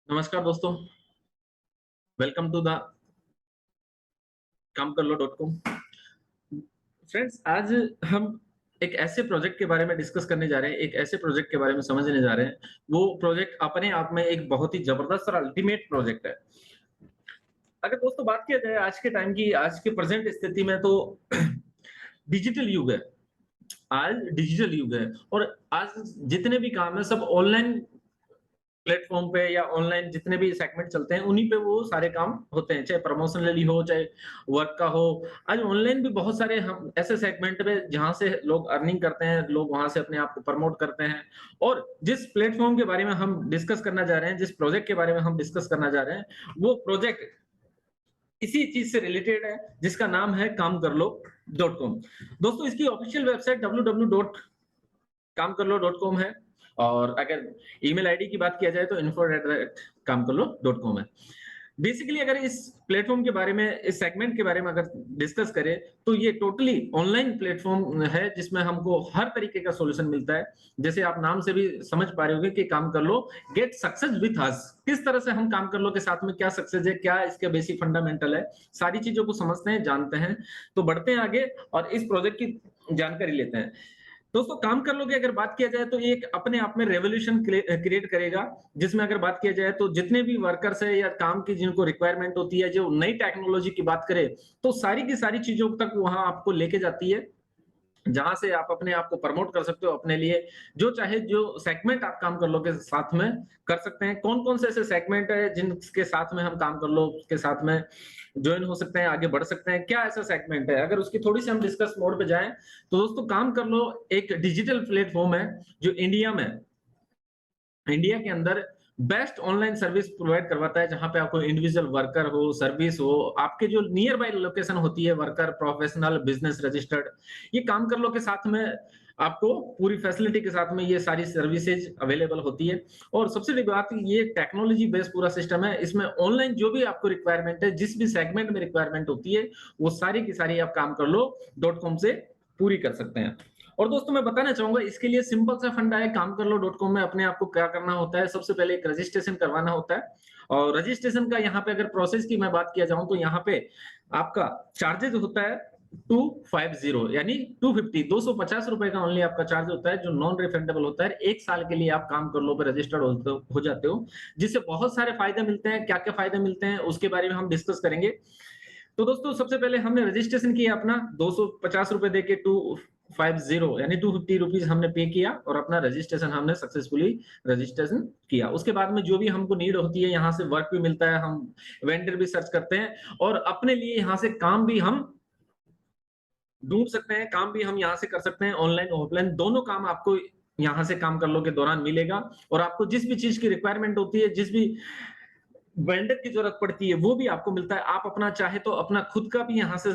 नमस्कार दोस्तों, welcome to the काम कर लो डॉट कॉम। फ्रेंड्स, आज हम एक ऐसे प्रोजेक्ट के बारे में डिस्कस करने जा रहे हैं, एक ऐसे प्रोजेक्ट के बारे में समझने जा रहे हैं। वो प्रोजेक्ट अपने आप में एक बहुत ही जबरदस्त और अल्टीमेट प्रोजेक्ट है। अगर दोस्तों बात किया जाए आज के टाइम की, आज के प्रेजेंट स्थिति में तो डिजिटल युग है। आज डिजिटल युग है और आज जितने भी काम है सब ऑनलाइन प्लेटफ़ॉर्म पे या ऑनलाइन जितने भी सेगमेंट चलते हैं, उन्हीं पे वो सारे काम होते हैं, चाहे प्रमोशनली हो, चाहे वर्क का हो। आज ऑनलाइन भी बहुत सारे हम ऐसे सेगमेंट पे जहाँ से लोग अर्निंग करते हैं, लोग वहाँ से अपने आप को प्रमोट करते हैं। और जिस प्लेटफ़ॉर्म के बारे में हम डिस्कस करना जा रहे हैं, जिस प्रोजेक्ट के बारे में हम डिस्कस करना जा रहे हैं, वो प्रोजेक्ट इसी चीज़ से रिलेटेड है, जिसका नाम है काम कर लो डॉट कॉम। दोस्तों, इसकी ऑफिशियल वेबसाइट www.kamkarlo.com है और अगर ईमेल आईडी की बात किया जाए तो info@kamkarlo.com है। बेसिकली अगर इस प्लेटफ़ॉर्म के बारे में, इस सेगमेंट के बारे में अगर डिस्कस करें, तो ये टोटली ऑनलाइन प्लेटफ़ॉर्म है जिसमें हमको हर तरीके का सॉल्यूशन मिलता है। जैसे आप नाम से भी समझ पा रहे होंगे कि काम कर लो, गेट सक्सेस विथ अस। किस तरह से हम काम कर लो के साथ में क्या सक्सेस है, क्या इसके बेसिक फंडामेंटल है, सारी चीज़ों को समझते हैं, जानते हैं। तो बढ़ते हैं आगे और इस प्रोजेक्ट की जानकारी लेते हैं। दोस्तों, काम कर लो की अगर बात किया जाए तो ये एक अपने आप में रेवोल्यूशन क्रिएट करेगा, जिसमें अगर बात किया जाए तो जितने भी वर्कर्स है या काम की जिनको रिक्वायरमेंट होती है, जो नई टेक्नोलॉजी की बात करें, तो सारी की सारी चीजों तक वहां आपको लेके जाती है, जहां से आप अपने आप को प्रमोट कर सकते हो अपने लिए। जो चाहे जो सेगमेंट आप काम कर लो के साथ में कर सकते हैं। कौन कौन से ऐसे सेगमेंट है जिनके साथ में हम काम कर लो के साथ में ज्वाइन हो सकते हैं, आगे बढ़ सकते हैं, क्या ऐसा सेगमेंट है, अगर उसकी थोड़ी सी हम डिस्कस मोड पे जाएं, तो दोस्तों काम कर लो एक डिजिटल प्लेटफॉर्म है जो इंडिया के अंदर बेस्ट ऑनलाइन सर्विस प्रोवाइड करवाता है, जहां पे आपको इंडिविजुअल वर्कर हो, सर्विस हो, आपके जो नियर बाय लोकेशन होती है, वर्कर, प्रोफेशनल, बिजनेस रजिस्टर्ड, ये काम कर लो के साथ में आपको पूरी फैसिलिटी के साथ में ये सारी सर्विसेज अवेलेबल होती है। और सबसे बड़ी बात, ये टेक्नोलॉजी बेस्ड पूरा सिस्टम है। इसमें ऑनलाइन जो भी आपको रिक्वायरमेंट है, जिस भी सेगमेंट में रिक्वायरमेंट होती है, वो सारी की सारी आप काम कर लो डॉट कॉम से पूरी कर सकते हैं। और दोस्तों, मैं बताना चाहूंगा इसके लिए सिंपल सा फंडा है। काम कर लो डॉट कॉम में अपने आप को क्या करना होता है, सबसे पहले एक रजिस्ट्रेशन करवाना होता है। और रजिस्ट्रेशन का यहाँ पे अगर प्रोसेस की मैं बात किया जाऊं तो यहाँ पे आपका चार्जेस होता है 250, यानी 250 का ओनली आपका चार्ज होता है, जो नॉन रिफंडेबल होता है। एक साल के लिए आप काम कर लो पे रजिस्टर्ड हो जाते हो, जिससे बहुत सारे फायदे मिलते हैं। क्या क्या फायदे मिलते हैं उसके बारे में हम डिस्कस करेंगे। तो दोस्तों, सबसे पहले हमने रजिस्ट्रेशन किया अपना, 250 रुपए देके 250 यानी 250 रुपीज हमने पे किया और अपना रजिस्ट्रेशन हमने सक्सेसफुली रजिस्ट्रेशन किया। उसके बाद में जो भी हमको नीड होती है, यहाँ से वर्क भी मिलता है, हम वेंडर भी सर्च करते हैं और अपने लिए यहाँ से काम भी हम ढूंढ सकते हैं, काम भी हम यहाँ से कर सकते हैं। ऑनलाइन ऑफलाइन दोनों काम आपको यहाँ से काम कर लो के दौरान मिलेगा। और आपको जिस भी चीज की रिक्वायरमेंट होती है, जिस भी वेंडर की जरूरत पड़ती है, वो भी आपको मिलता है। आप अपना चाहे तो अपना खुद का भी यहाँ से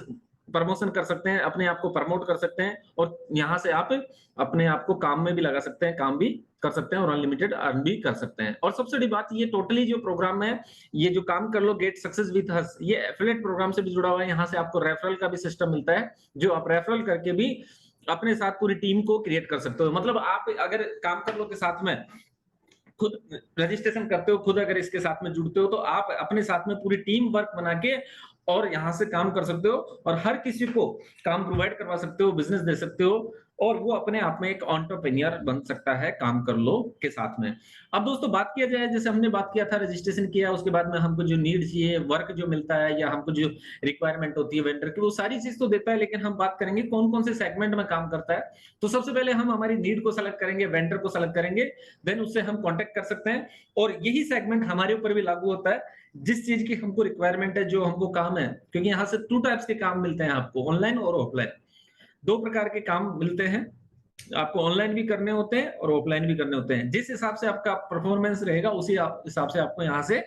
प्रमोशन कर सकते हैं, अपने आप को प्रमोट कर सकते हैं और यहाँ से आप अपने आप को काम में भी लगा सकते हैं, काम भी कर सकते हैं और अनलिमिटेड अर्न भी कर सकते हैं। और सबसे बड़ी बात, ये टोटली जो प्रोग्राम है, ये जो काम कर लो गेट सक्सेस विद अस, ये एफिलिएट प्रोग्राम से भी जुड़ा हुआ है। यहाँ से आपको रेफरल का भी सिस्टम मिलता है, जो आप रेफरल करके भी अपने साथ पूरी टीम को क्रिएट कर सकते हो। मतलब आप अगर काम कर लो के साथ में खुद रजिस्ट्रेशन करते हो, खुद अगर इसके साथ में जुड़ते हो, तो आप अपने साथ में पूरी टीम वर्क बना के और यहाँ से काम कर सकते हो और हर किसी को काम प्रोवाइड करवा सकते हो, बिजनेस दे सकते हो और वो अपने आप में एक एंटरप्रेन्योर बन सकता है काम कर लो के साथ में। अब दोस्तों बात किया जाए, जैसे हमने बात किया था, रजिस्ट्रेशन किया, उसके बाद में हमको जो नीड चाहिए, वर्क जो मिलता है या हमको जो रिक्वायरमेंट होती है वेंडर की, वो सारी चीज तो देता है। लेकिन हम बात करेंगे कौन कौन से सेगमेंट में काम करता है। तो सबसे पहले हम हमारी नीड को सेलेक्ट करेंगे, वेंडर को सेलेक्ट करेंगे, देन उससे हम कॉन्टेक्ट कर सकते हैं। और यही सेगमेंट हमारे ऊपर भी लागू होता है, जिस चीज की हमको रिक्वायरमेंट है, जो हमको काम है। क्योंकि यहाँ से 2 टाइप्स के काम मिलते हैं आपको, ऑनलाइन और ऑफलाइन। 2 प्रकार के काम मिलते हैं, आपको ऑनलाइन भी करने होते हैं और ऑफलाइन भी करने होते हैं। जिस हिसाब से आपका परफॉर्मेंस रहेगा, उसी हिसाब से आपको यहाँ से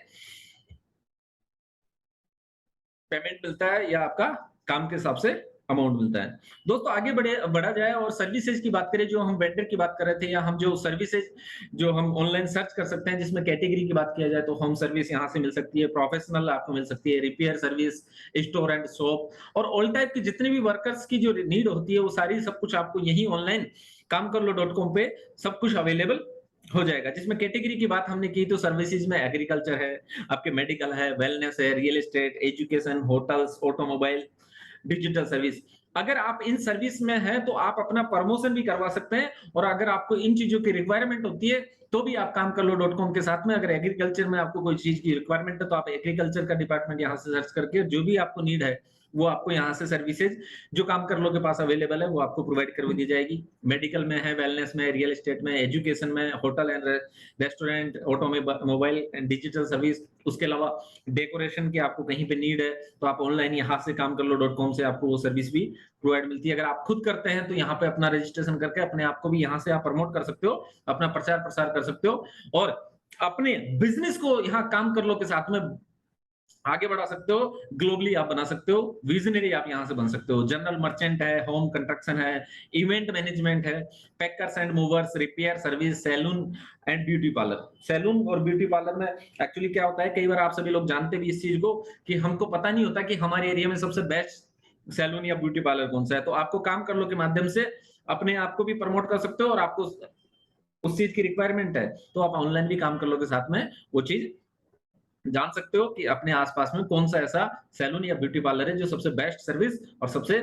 पेमेंट मिलता है या आपका काम के हिसाब से अमाउंट मिलता है। दोस्तों, आगे बढ़ा जाए और सर्विसेज की बात करें, जो हम वेंडर की बात कर रहे थे, या हम जो सर्विसेज जो हम ऑनलाइन सर्च कर सकते हैं, जिसमें कैटेगरी की बात किया जाए तो होम सर्विस यहाँ से मिल सकती है, प्रोफेशनल आपको मिल सकती है, repair service, store and shop और ऑल टाइप की जितनी भी वर्कर्स की जो नीड होती है, वो सारी सब कुछ आपको यही ऑनलाइन काम कर लो डॉट कॉम पे सब कुछ अवेलेबल हो जाएगा, जिसमें कैटेगरी की बात हमने की तो सर्विसेज में एग्रीकल्चर है, आपके मेडिकल है, वेलनेस है, real estate, education, hotels, automobile, digital service. अगर आप इन सर्विस में हैं तो आप अपना प्रमोशन भी करवा सकते हैं और अगर आपको इन चीज़ों की रिक्वायरमेंट होती है, तो भी आप काम कर लो डॉट कॉम के साथ में। अगर एग्रीकल्चर में आपको कोई चीज़ की रिक्वायरमेंट है तो आप एग्रीकल्चर का डिपार्टमेंट यहाँ से सर्च करके जो भी आपको नीड है, वो आपको यहाँ से सर्विसेज जो काम कर लो के पास अवेलेबल है, वो आपको प्रोवाइड करवा दी जाएगी। मेडिकल में है, वेलनेस में, रियल एस्टेट में, एजुकेशन में, hotel and restaurant, mobile and digital service. उसके अलावा डेकोरेशन की आपको कहीं पे नीड है, तो आप ऑनलाइन यहाँ से काम कर लो डॉट कॉम से आपको वो सर्विस भी प्रोवाइड मिलती है। अगर आप खुद करते हैं तो यहाँ पे अपना रजिस्ट्रेशन करके अपने आप को भी यहाँ से आप प्रमोट कर सकते हो, अपना प्रचार प्रसार कर सकते हो और अपने बिजनेस को यहाँ काम कर लो के साथ में आगे बढ़ा सकते हो, ग्लोबली आप बना सकते हो, विजनरी आप यहाँ से बन सकते हो। जनरल मर्चेंट है, होम कंस्ट्रक्शन है, इवेंट मैनेजमेंट है, packers and movers, repair service, salon and beauty parlour. Salon और ब्यूटी पार्लर में एक्चुअली क्या होता है, कई बार आप सभी लोग जानते भी इस चीज को कि हमको पता नहीं होता कि हमारे एरिया में सबसे बेस्ट सैलून या ब्यूटी पार्लर कौन सा है। तो आपको काम कर लो के माध्यम से अपने आप को भी प्रमोट कर सकते हो और आपको उस चीज की रिक्वायरमेंट है, तो आप ऑनलाइन भी काम कर लो के साथ में वो चीज जान सकते हो कि अपने आसपास में कौन सा ऐसा सैलून या ब्यूटी पार्लर है जो सबसे बेस्ट सर्विस और सबसे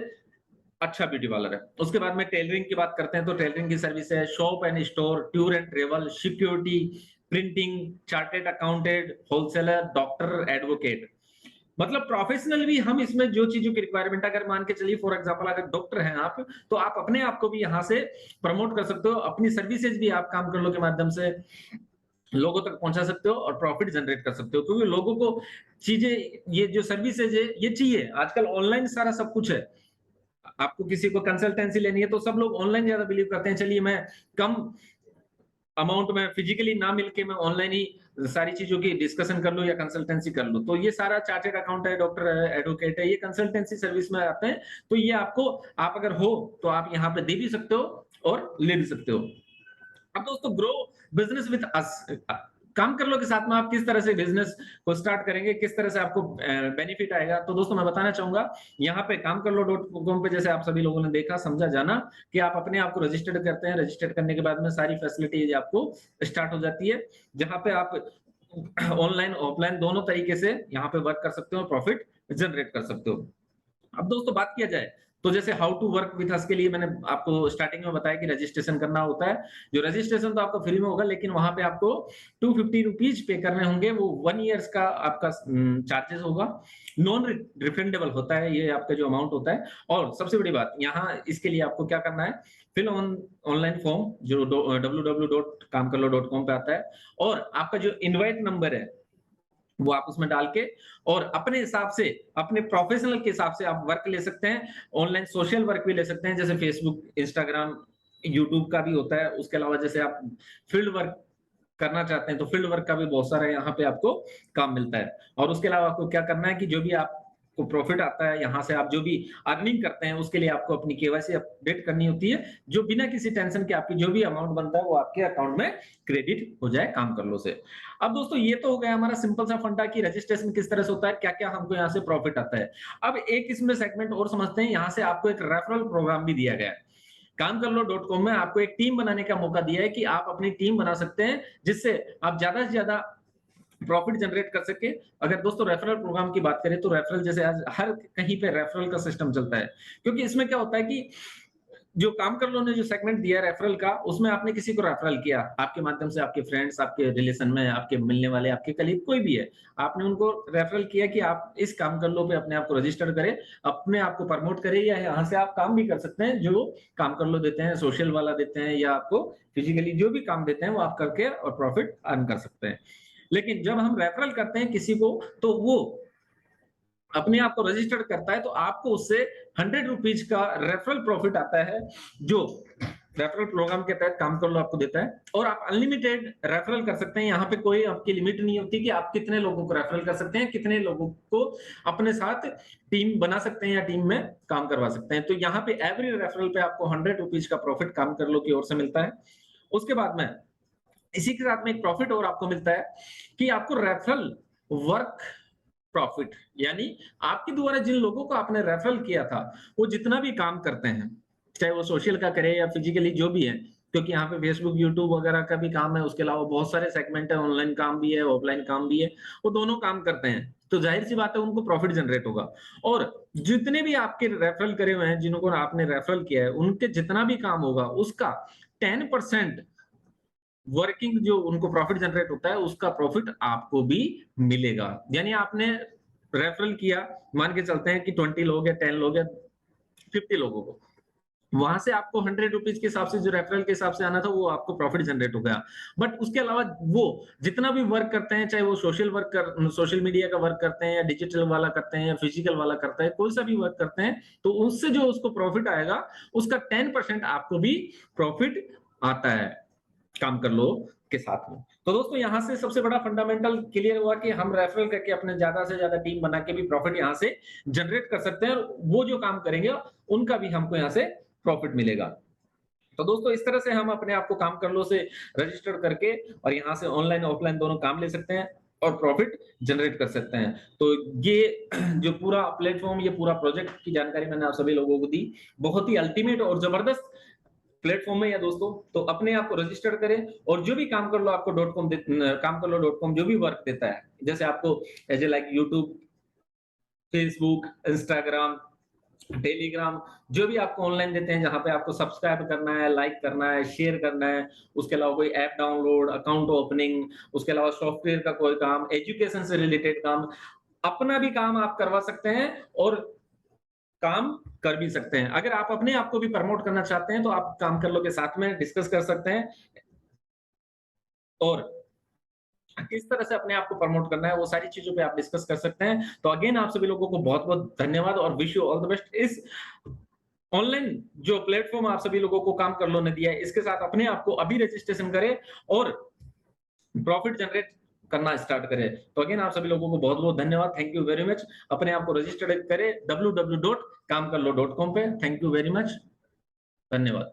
अच्छा ब्यूटी पार्लर है। उसके बाद में टेलरिंग की बात करते हैं तो टेलरिंग की सर्विस है, shop and store, tour and travel, security, printing, chartered accountant, wholesaler, doctor, advocate. मतलब प्रोफेशनल भी हम इसमें जो चीजों की रिक्वायरमेंट अगर मान के चलिए फॉर एग्जांपल अगर डॉक्टर हैं आप, तो आप अपने आप को भी यहाँ से प्रमोट कर सकते हो, अपनी सर्विसेज भी आप काम कर लो के माध्यम से लोगों तक पहुंचा सकते हो और प्रॉफिट जनरेट कर सकते हो, क्योंकि लोगों को चीजें, ये जो सर्विसेज है ये चाहिए। आजकल ऑनलाइन सारा सब कुछ है। आपको किसी को कंसल्टेंसी लेनी है तो सब लोग ऑनलाइन ज्यादा बिलीव करते हैं, चलिए मैं कम अमाउंट में फिजिकली ना मिलके मैं ऑनलाइन ही सारी चीजों की डिस्कशन कर लूं या कंसल्टेंसी कर लूं। तो ये सारा चार्टेड अकाउंट है, डॉक्टर है, एडवोकेट है, ये कंसल्टेंसी सर्विस में आते हैं। तो ये आपको, आप अगर हो तो आप यहाँ पे दे भी सकते हो और ले भी सकते हो। अब दोस्तों ग्रो बिजनेस विद अस, काम कर लो के साथ में आप किस तरह से बिजनेस को स्टार्ट करेंगे, किस तरह से आपको बेनिफिट आएगा, तो दोस्तों मैं बताना चाहूंगा यहाँ पे काम कर लो डॉट कॉम पे जैसे आप सभी लोगों ने देखा समझा जाना कि आप अपने आप को रजिस्टर्ड करते हैं, रजिस्टर्ड करने के बाद में सारी फैसिलिटीज आपको स्टार्ट हो जाती है, जहां पे आप ऑनलाइन ऑफलाइन दोनों तरीके से यहाँ पे वर्क कर सकते हो, प्रॉफिट जनरेट कर सकते हो। अब दोस्तों बात किया जाए तो जैसे how to work with us के लिए मैंने आपको स्टार्टिंग में बताया कि रजिस्ट्रेशन करना होता है। जो रजिस्ट्रेशन तो आपको फ्री में होगा, लेकिन वहां पे आपको 250 रुपीज पे करने होंगे, वो 1 ईयर्स का आपका चार्जेस होगा, नॉन रिफंडेबल होता है ये आपका जो अमाउंट होता है। और सबसे बड़ी बात यहाँ इसके लिए आपको क्या करना है, फिल ऑनलाइन फॉर्म जो www.kamkarlo.com पे आता है, और आपका जो इनवाइट नंबर है वो आप उसमें डाल के और अपने हिसाब से, अपने प्रोफेशनल के हिसाब से आप वर्क ले सकते हैं। ऑनलाइन सोशल वर्क भी ले सकते हैं, जैसे फेसबुक, इंस्टाग्राम, यूट्यूब का भी होता है। उसके अलावा जैसे आप फील्ड वर्क करना चाहते हैं तो फील्ड वर्क का भी बहुत सारा यहाँ पे आपको काम मिलता है। और उसके अलावा आपको क्या करना है कि जो भी आपको प्रॉफिट आता है यहाँ से, आप जो भी अर्निंग करते हैं उसके लिए आपको अपनी केवाईसी अपडेट करनी होती है, जो बिना किसी टेंशन के आपकी जो भी अमाउंट बनता है वो आपके अकाउंट में क्रेडिट हो जाए काम कर लो से। अब दोस्तों ये तो हो गया हमारा सिंपल सा फंडा कि रजिस्ट्रेशन किस तरह से होता है, क्या-क्या हमको यहाँ से प्रॉफिट आता है। अब एक इसमें सेगमेंट और समझते हैं, यहाँ से आपको एक रेफरल प्रोग्राम भी दिया गया है। काम कर लो डॉट कॉम में आपको एक टीम बनाने का मौका दिया है कि आप अपनी टीम बना सकते हैं, जिससे आप ज्यादा से ज्यादा प्रॉफिट जनरेट कर सके। अगर दोस्तों रेफरल प्रोग्राम की बात करें तो रेफरल जैसे आज हर कहीं पे रेफरल का सिस्टम चलता है, क्योंकि इसमें क्या होता है कि जो काम कर लो ने जो सेगमेंट दिया रेफरल का, उसमें आपने किसी को रेफरल किया, आपके माध्यम से आपके फ्रेंड्स, आपके रिलेशन में आपके मिलने वाले, आपके कलीग कोई भी है, आपने उनको रेफरल किया कि आप इस काम कर लो पे अपने आप को रजिस्टर करें, अपने आप को प्रमोट करें, या यहाँ से आप काम भी कर सकते हैं जो काम कर लो देते हैं, सोशल वाला देते हैं, या आपको फिजिकली जो भी काम देते हैं वो आप करके और प्रॉफिट अर्न कर सकते हैं। लेकिन जब हम रेफरल करते हैं किसी को तो वो अपने आप को रजिस्टर्ड करता है, तो आपको उससे 100 रुपीज का रेफरल प्रॉफिट आता है, जो रेफरल प्रोग्राम के तहत काम कर लो आपको देता है। और आप अनलिमिटेड रेफरल कर सकते हैं, यहाँ पे कोई आपकी लिमिट नहीं होती कि आप कितने लोगों को रेफरल कर सकते हैं, कितने लोगों को अपने साथ टीम बना सकते हैं या टीम में काम करवा सकते हैं। तो यहाँ पे एवरी रेफरल पे आपको 100 रुपीज का प्रॉफिट काम कर लो की ओर से मिलता है। उसके बाद में इसी के साथ में एक प्रॉफिट और आपको मिलता है कि आपको रेफरल वर्क प्रॉफिट, यानी आपके द्वारा जिन लोगों को आपने रेफरल किया था वो जितना भी काम करते हैं, चाहे वो सोशल का करे या फिजिकली जो भी है, क्योंकि यहाँ पे फेसबुक, यूट्यूब वगैरह का भी काम है, उसके अलावा बहुत सारे सेगमेंट है, ऑनलाइन काम भी है, ऑफलाइन काम भी है, वो दोनों काम करते हैं। तो ज़ाहिर-सी बात है उनको प्रॉफिट जनरेट होगा और जितने भी आपके रेफरल करे हुए हैं, जिनको आपने रेफरल किया है, उनके जितना भी काम होगा, उसका 10% वर्किंग जो उनको प्रॉफिट जनरेट होता है, उसका प्रॉफिट आपको भी मिलेगा। यानी आपने रेफरल किया, मान के चलते हैं कि 20 लोग या 10 लोग या 50 लोगों को। वहाँ से आपको ₹100 के हिसाब से जो रेफरल के हिसाब से आना था, वो आपको प्रॉफिट जनरेट हो गया। बट उसके अलावा वो जितना भी वर्क करते हैं, चाहे वो सोशल मीडिया का वर्क करते हैं या डिजिटल वाला करते हैं या फिजिकल वाला करता है, कोई-सा भी वर्क करते हैं, तो उससे जो उसको प्रॉफिट आएगा, उसका 10% आपको भी प्रॉफिट आता है। काम कर लो के साथ में। तो दोस्तों यहाँ से सबसे बड़ा फंडामेंटल क्लियर हुआ कि हम रेफरल करके अपने ज़्यादा से ज़्यादा टीम बना के भी प्रॉफिट यहाँ से जनरेट कर सकते हैं और वो जो काम करेंगे उनका भी हमको यहाँ से प्रॉफिट मिलेगा। तो दोस्तों इस तरह से हम अपने आप को काम कर लो से रजिस्टर करके और यहाँ से ऑनलाइन ऑफलाइन दोनों काम ले सकते हैं और प्रॉफिट जनरेट कर सकते हैं। तो ये जो पूरा प्लेटफ़ॉर्म ये पूरा प्रोजेक्ट की जानकारी मैंने आप सभी लोगों को दी। बहुत ही अल्टीमेट और ज़बरदस्त प्लेटफ़ॉर्म है या दोस्तों, तो अपने आप को रजिस्टर करें और जो भी काम कर लो आपको काम कर लो डॉट कॉम जो भी वर्क देता है, जैसे आपको as like YouTube, Facebook, Instagram, Telegram जो भी आपको ऑनलाइन देते हैं, जहाँ पे आपको सब्सक्राइब करना है, लाइक करना है, शेयर करना है, उसके अलावा कोई ऐप डाउनलोड, अकाउंट ओपनिंग, उसके अलावा सॉफ्टवेयर का कोई काम, एजुकेशन से रिलेटेड काम, अपना भी काम आप करवा सकते हैं और काम कर भी सकते हैं। अगर आप अपने आप को भी प्रमोट करना चाहते हैं, तो आप काम कर लो के साथ में डिस्कस कर सकते हैं और किस तरह से अपने आप को प्रमोट करना है, वो सारी चीज़ों पे आप डिस्कस कर सकते हैं। तो अगेन आप सभी लोगों को बहुत-बहुत धन्यवाद और wish you all the best. इस ऑनलाइन जो प्लेटफ़ॉर्म आप सभी लोगों को काम कर लो ने दिया है, इसके साथ अपने आप को अभी रजिस्ट्रेशन करें और प्रॉफिट जनरेट करना स्टार्ट करें। तो अगेन आप सभी लोगों को बहुत-बहुत धन्यवाद। Thank you very much. अपने आप को रजिस्टर्ड करें www.kamkarlo.com पे। Thank you very much. धन्यवाद।